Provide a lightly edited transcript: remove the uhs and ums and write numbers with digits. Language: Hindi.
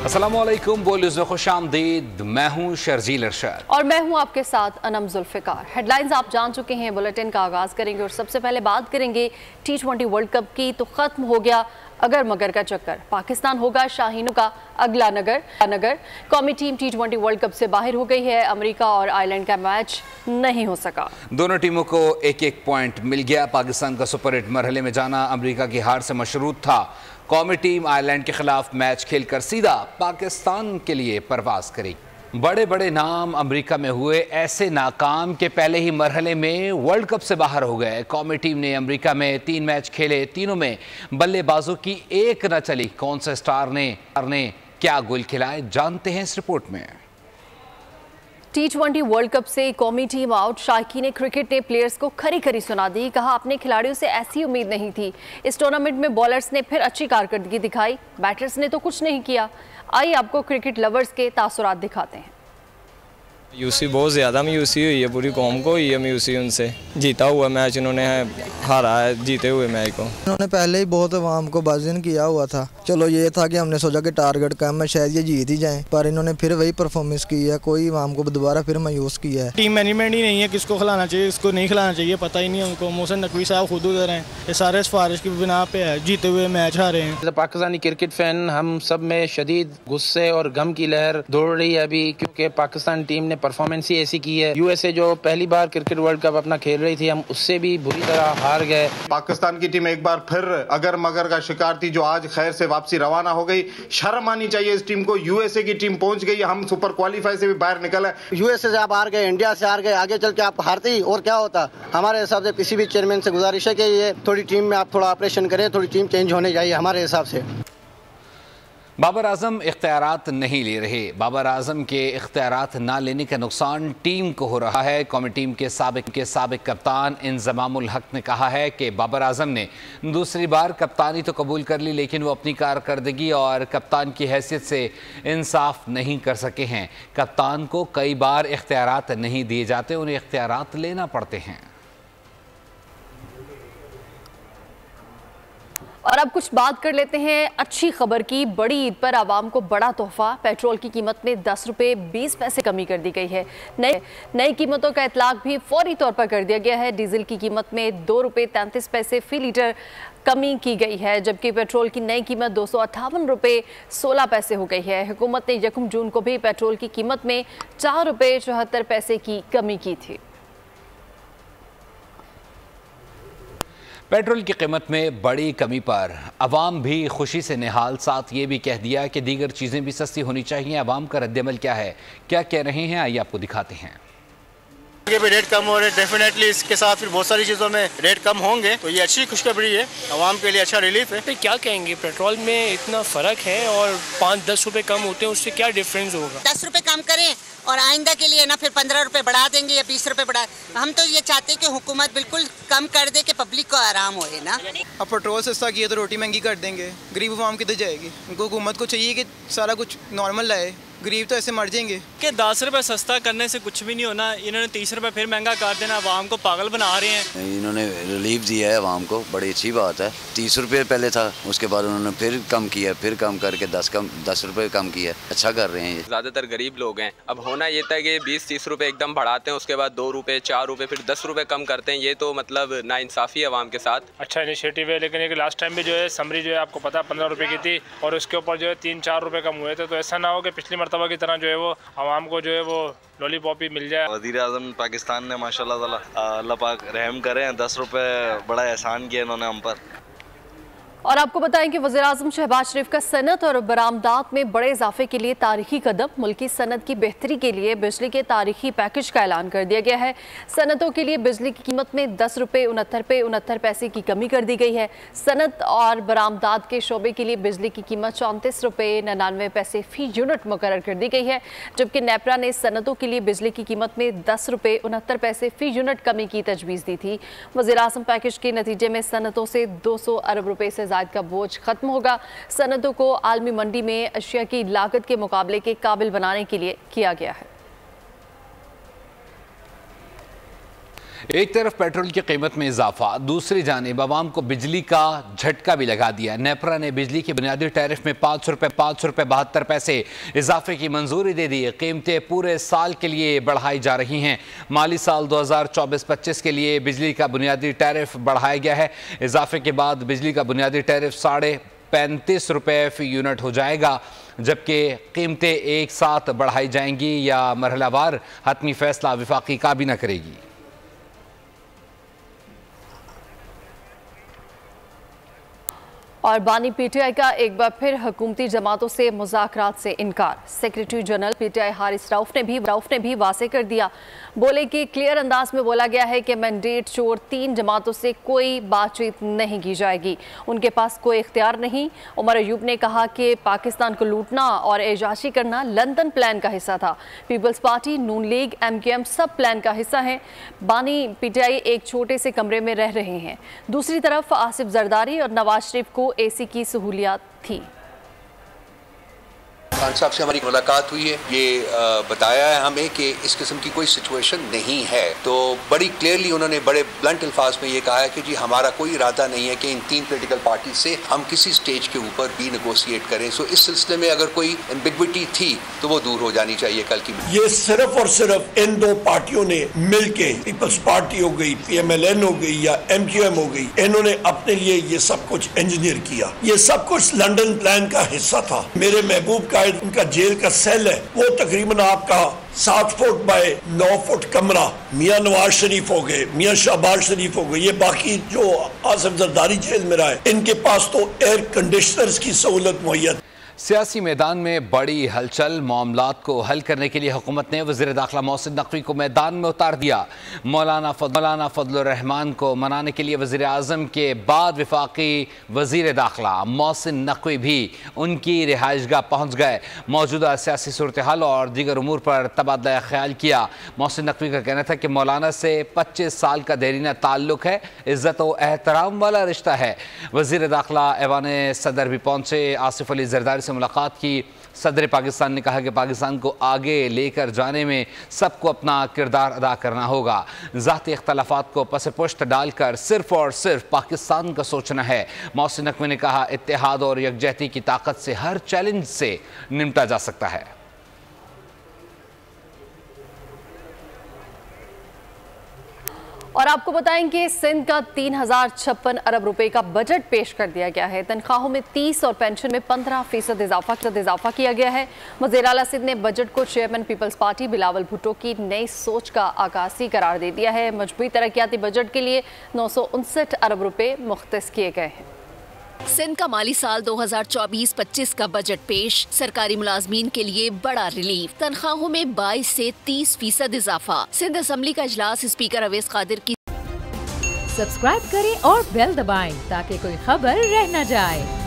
अस्सलामुअलैकुम, बोल न्यूज़ में खुशामदीद। मैं हूं शर्जील इरशाद और मैं हूं आपके साथ अनम जुल्फिकार। हेडलाइंस आप जान चुके हैं। बुलेटिन का आगाज करेंगे और सबसे पहले बात करेंगे T20 वर्ल्ड कप की। तो खत्म हो गया अगर मगर का चक्कर, पाकिस्तान होगा शाहीनों का अगला नगर। कौमी टीम T20 वर्ल्ड कप से बाहर हो गई है। अमेरिका और आयरलैंड का मैच नहीं हो सका। दोनों टीमों को एक एक पॉइंट मिल गया। पाकिस्तान का सुपर 8 मरहले में जाना अमेरिका की हार से मशरूत था। कौमी टीम आयरलैंड के खिलाफ मैच खेलकर सीधा पाकिस्तान के लिए परवाज करेगी। बड़े बड़े नाम अमेरिका में हुए ऐसे नाकाम के पहले ही मरहले में वर्ल्ड कप से बाहर हो गए। कौमी टीम ने अमेरिका में 3 मैच खेले, तीनों में बल्लेबाजों की एक न चली। कौन से स्टार ने क्या गोल खिलाए, जानते हैं इस रिपोर्ट में। T20 वर्ल्ड कप से कौमी टीम आउट। शायकीन क्रिकेट ने प्लेयर्स को खरी खरी सुना दी। कहा अपने खिलाड़ियों से ऐसी उम्मीद नहीं थी। इस टूर्नामेंट में बॉलर्स ने फिर अच्छी कारकर्दगी दिखाई, बैटर्स ने तो कुछ नहीं किया। आइए आपको क्रिकेट लवर्स के तासुरात दिखाते हैं। यूसी बहुत ज़्यादा मायूसी हुई है, पूरी कौम को हुई है मायूसी। उनसे जीता हुआ मैच इन्होंने हारा है, जीते हुए मैच को। इन्होंने पहले ही बहुत अवाम को बाजिन किया हुआ था। चलो ये था कि हमने सोचा कि टारगेट कम है, शायद ये जीत ही जाएं, पर इन्होंने फिर वही परफॉर्मेंस की है। कोई अवाम को दोबारा फिर मायूस किया है। टीम मैनेजमेंट ही नहीं है, किसको खिलाना चाहिए किसको नहीं खिलाना चाहिए पता ही नहीं है उनको। मोहसिन नकवी साहब खुद उधर हैं, ये सारे सिफारिश की बिना पे है, जीते हुए मैच हारे हैं। पाकिस्तानी क्रिकेट फैन हम सब में शदीद गुस्से और गम की लहर दौड़ रही है अभी, क्योंकि पाकिस्तान टीम ने परफॉर्मेंस ही ऐसी की है। यूएसए जो पहली बार क्रिकेट वर्ल्ड कप अपना खेल रही थी, हम उससे भी बुरी तरह हार गए। पाकिस्तान की टीम एक बार फिर अगर मगर का शिकार थी, जो आज खैर से वापसी रवाना हो गई। शर्म आनी चाहिए इस टीम को। यूएसए की टीम पहुंच गई, हम सुपर क्वालीफाई से भी बाहर निकले। यूएसए से आप हार गए, इंडिया से हार गए, आगे चल के आप हारते ही और क्या होता। हमारे हिसाब से किसी भी चेयरमैन से गुजारिश है कि ये थोड़ी टीम में आप थोड़ा ऑपरेशन करें, थोड़ी टीम चेंज होने चाहिए हमारे हिसाब से। बाबर आजम इख्तियारात नहीं ले रहे। बाबर आजम के इख्तियारात ना लेने का नुकसान टीम को हो रहा है। कौमी टीम के साबिक कप्तान इंजमामुल हक ने कहा है कि बाबर आजम ने दूसरी बार कप्तानी तो कबूल कर ली, लेकिन वो अपनी कारकर्दगी और कप्तान की हैसियत से इंसाफ नहीं कर सके हैं। कप्तान को कई बार इख्तियारात नहीं दिए जाते, उन्हें इख्तियारात लेना पड़ते हैं। और अब कुछ बात कर लेते हैं अच्छी खबर की। बड़ी ईद पर आवाम को बड़ा तोहफा। पेट्रोल की कीमत में 10 रुपये 20 पैसे कमी कर दी गई है। नई कीमतों का इतलाक भी फौरी तौर पर कर दिया गया है। डीजल की कीमत में 2 रुपये 33 पैसे फी लीटर कमी की गई है, जबकि पेट्रोल की नई कीमत 258 रुपये 16 पैसे हो गई है। हुकूमत ने 1 जून को भी पेट्रोल की कीमत में 4 रुपये 74 पैसे की कमी की थी। पेट्रोल की कीमत में बड़ी कमी पर अवाम भी खुशी से निहाल। साथ ये भी कह दिया कि दीगर चीज़ें भी सस्ती होनी चाहिए। अवाम का रद्दमल क्या है, क्या कह रहे हैं, आइए आपको दिखाते हैं। ये भी रेट कम हो रहे, डेफिनेटली इसके साथ फिर बहुत सारी चीज़ों में रेट कम होंगे, तो ये अच्छी खुशखबरी है, आवाम के लिए अच्छा रिलीफ है। तो क्या कहेंगे, पेट्रोल में इतना फ़र्क है और 5-10 रुपए कम होते हैं, उससे क्या डिफरेंस होगा। 10 रुपए कम करें और आइंदा के लिए ना फिर 15 रुपए बढ़ा देंगे या 20 रुपए बढ़ा। हम तो ये चाहते हैं कि हुकूमत बिल्कुल कम कर दे कि पब्लिक को आराम होए ना। अब पेट्रोल सस्ता किया तो रोटी महंगी कर देंगे, गरीब आवाम किधर जाएगी। उनको हुकूमत को चाहिए कि सारा कुछ नॉर्मल लाए, गरीब तो ऐसे मर जाएंगे। कि 10 रुपये सस्ता करने से कुछ भी नहीं होना। इन्होंने 30 रुपये फिर महंगा कर देना, आवाम को पागल बना रहे हैं। इन्होंने रिलीफ दिया है आवाम को, बड़ी अच्छी बात है। 30 रुपये पहले था, उसके बाद उन्होंने फिर कम किया, फिर कम करके 10 रुपये कम किया। अच्छा कर रहे हैं ये। ज़्यादातर गरीब लोग हैं। अब होना ये था कि 20-30 रुपये एकदम बढ़ाते हैं, उसके बाद 2 रुपये 4 रुपये फिर 10 रुपये कम करते हैं। ये तो मतलब नाइंसाफ़ी है आवाम के साथ। अच्छा इनिशिएटिव है, लेकिन एक लास्ट टाइम भी जो है समरी जो है आपको पता 15 रुपये की थी और उसके ऊपर जो है 3-4 रुपये कम हुए थे। तो ऐसा ना हो कि पिछली मरतबा की तरह जो है वो आवाम को जो है वो लॉलीपॉप ही मिल जाए। वज़ीर आज़म पाकिस्तान ने माशाल्लाह ताला अल्लाह पाक रहम करें, 10 रुपये बड़ा एहसान किया इन्होंने हम पर। और आपको बताएं कि वज़ीर-ए-आज़म शहबाज शरीफ का सनत और बरामदात में बड़े इजाफे के लिए तारीखी कदम। मुल्की सनत की बेहतरी के लिए बिजली के तारीखी पैकेज का ऐलान कर दिया गया है। सनतों के लिए बिजली की कीमत में 10 रुपये 69 पैसे की कमी कर दी गई है। सनत और बरामदात के शोबे के लिए बिजली की कीमत 34 रुपये 99 पैसे फी यूनिट मुकर्रर कर दी गई है, जबकि नेपरा ने सनतों के लिए बिजली की कीमत में 10 रुपये 69 पैसे फी यूनिट कमी की तजवीज़ दी थी। वज़ीर-ए-आज़म पैकेज के नतीजे में सनतों से 200 अरब रुपये से ज़ायद का बोझ खत्म होगा। सनतों को आलमी मंडी में अशिया की लागत के मुकाबले के काबिल बनाने के लिए किया गया है। एक तरफ पेट्रोल की कीमत में इजाफा, दूसरी जानिब आवाम को बिजली का झटका भी लगा दिया। नेपरा ने बिजली की बुनियादी टैरिफ में 5 रुपये 72 पैसे इजाफे की मंजूरी दे दी। कीमतें पूरे साल के लिए बढ़ाई जा रही हैं। माली साल 2024-25 के लिए बिजली का बुनियादी टैरिफ बढ़ाया गया है। इजाफे के बाद बिजली का बुनियादी टैरिफ 35.5 रुपये फी यूनिट हो जाएगा, जबकि कीमतें एक साथ बढ़ाई जाएंगी या मरहलावार हतमी फैसला वफाकी काबीना करेगी। और बानी पीटीआई का एक बार फिर हुकूमती जमातों से मुज़ाकरात से इनकार। Secretary general PTI Haris Rauf ने भी वाज़ेह कर दिया। बोले कि क्लियर अंदाज में बोला गया है कि मैंडेट छोड़ 3 जमातों से कोई बातचीत नहीं की जाएगी, उनके पास कोई इख्तियार नहीं। उमर अयूब ने कहा कि पाकिस्तान को लूटना और एजाशी करना लंदन प्लान का हिस्सा था। पीपल्स पार्टी, नून लीग, MQM सब प्लान का हिस्सा हैं। बानी पीटीआई एक छोटे से कमरे में रह रहे हैं। दूसरी तरफ आसिफ जरदारी और नवाज शरीफ को AC की सहूलियत थी। खान साहब से हमारी मुलाकात हुई है, ये बताया है हमें कि इस किस्म की कोई सिचुएशन नहीं है। तो बड़ी क्लियरली उन्होंने बड़े ब्लंट अल्फाज में ये कहा है कि जी हमारा कोई इरादा नहीं है कि इन 3 पॉलिटिकल पार्टी से हम किसी स्टेज के ऊपर भी नेगोशिएट करें। सो इस सिलसिले में अगर कोई एम्बिग्विटी थी तो वो दूर हो जानी चाहिए कल की। ये सिर्फ और सिर्फ इन 2 पार्टियों ने मिलके, पीपल्स पार्टी हो गई, PMLN हो गई या MQM हो गई, इन्होंने अपने लिए ये सब कुछ इंजीनियर किया। ये सब कुछ लंदन प्लान का हिस्सा था। मेरे महबूब का उनका जेल का सेल है, वो तकरीबन आपका 7 फुट बाय 9 फुट कमरा। मियां नवाज शरीफ हो गए, मियां शहबाज शरीफ हो गए, ये बाकी जो आसिफ जरदारी जेल में रहा है, इनके पास तो एयर कंडीशनर्स की सहूलत मुहैया। सियासी मैदान में बड़ी हलचल। मामलात को हल करने के लिए हुकूमत ने वज़ीर दाखिला मोहसिन नकवी को मैदान में उतार दिया। मौलाना फजलुर रहमान को मनाने के लिए वज़ीर आज़म के बाद वफाकी वज़ीर दाखिला मोहसिन नकवी भी उनकी रिहाइशगाह पहुँच गए। मौजूदा सियासी सूरत हाल और दीगर उमूर पर तबादला ख्याल किया। मोहसिन नकवी का कहना था कि मौलाना से 25 साल का देरीना ताल्लुक है, इज़्ज़त व एहतराम वाला रिश्ता है। वज़ीर दाखिला ऐवान सदर भी पहुँचे, आसिफ अली जरदारी से मुलाकात की। सदर पाकिस्तान ने कहा कि पाकिस्तान को आगे लेकर जाने में सबको अपना किरदार अदा करना होगा। ज़ाती इख्तलाफात को पस पुश्त डालकर सिर्फ और सिर्फ पाकिस्तान का सोचना है। मोहसिन नकवी ने कहा इत्तेहाद और यकजहती की ताकत से हर चैलेंज से निपटा जा सकता है। और आपको बताएं कि सिंध का 3056 अरब रुपए का बजट पेश कर दिया गया है। तनख्वाहों में 30 और पेंशन में 15% इजाफा किया गया है। वज़ीर आला सिंध ने बजट को चेयरमैन पीपल्स पार्टी बिलावल भुट्टो की नई सोच का आगाज़ी करार दे दिया है। मजबूरी तरक्याती बजट के लिए 959 अरब रुपए मुख्तस किए गए हैं। सिंध का माली साल 2024-25 का बजट पेश। सरकारी मुलाजमीन के लिए बड़ा रिलीफ। तनख्वाहों में 22 से 30% इजाफा। सिंध असम्बली का इजलास स्पीकर अवैस कादिर की। सब्सक्राइब करें और बेल दबाएं ताकि कोई खबर रह न जाए।